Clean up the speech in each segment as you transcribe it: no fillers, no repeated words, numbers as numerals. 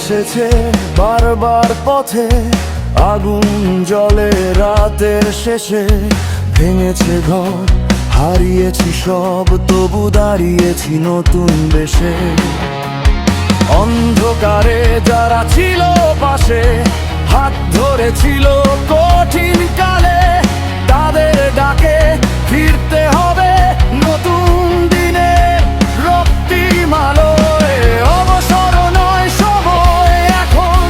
এসেছে বারবার পথে, আগুন জলে রাতের শেষে। ভেঙেছে ঘর, হারিয়েছি সব, তবু দাঁড়িয়েছি নতুন বেশে। অন্ধকারে যারা ছিল পাশে, হাত ধরেছিল কঠিন কালে, তাদের ডাকে ফিরতে হবে নতুন দিনে রক্তিম আলোয়। অবসর নয় সময় এখন,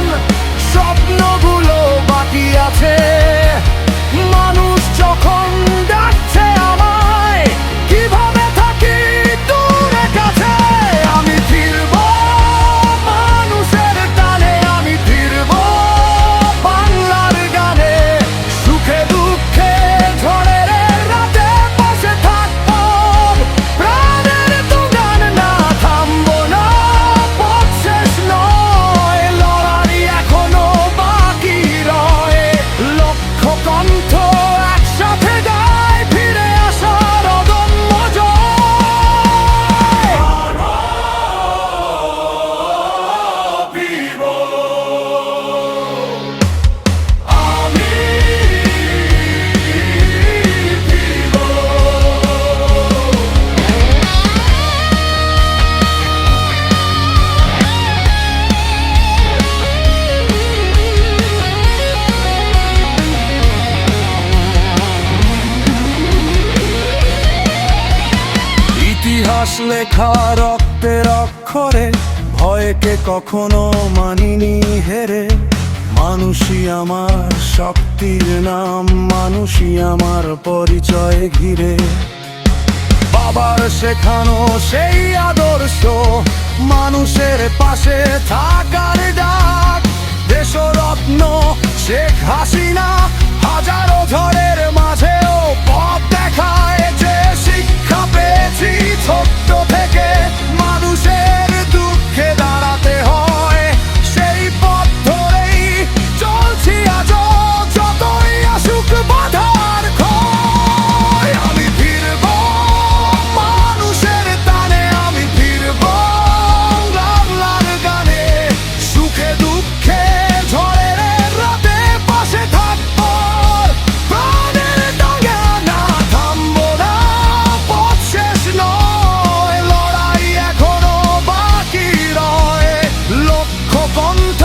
স্বপ্নগুলো বাকি আছে। মানুষ যখন ডাকছে আমায়, কিভাবে থাকি দূরে কাছে। আমি ফিরবো মানুষের টানে, আমি ফিরবো বাংলার গানে। সুখে দুঃখে ঝড়ের রাতে পাশে থাকবো, প্রাণের দুগান না থামবো না। পথ শেষ নয়, লড়াই এখনো বাকি রয়। লক্ষ কণ্ঠ একসাথে গায়, ফিরে আসার অদম্য জয়। ফিরবো আমি, ফিরবো। ইতিহাস লেখা রক্তের অক্ষরে, ভয়কে কখনো মানিনি হেরে। মানুষই আমার শক্তির নাম, মানুষই আমার পরিচয় ঘিরে। বাবার শেখানো সেই আদর্শ, মানুষের পাশে থাকার ডাক। দেশরত্ন শেখ হাসিনা হাজারো ঝড়ের মাঝেও পথ দেখায়। যে শিক্ষা পেয়েছি ছোট্ট থেকে, মানুষের দুঃখে দাঁড়াতে হয়, সেই পথ ধরেই চলছি আজও, যতই আসুক বাধার ক্ষয়। আমি ফিরবো মানুষের টানে, আমি ফিরবো বাংলার গানে। সুখে দুঃখে ঝড়ের রাতে পাশে থাকবো, প্রাণের ডাঙ্গা না থামবো না। পথ শেষ নয়, লড়াই এখনো বাকি রয়। লক্ষ কণ্ঠ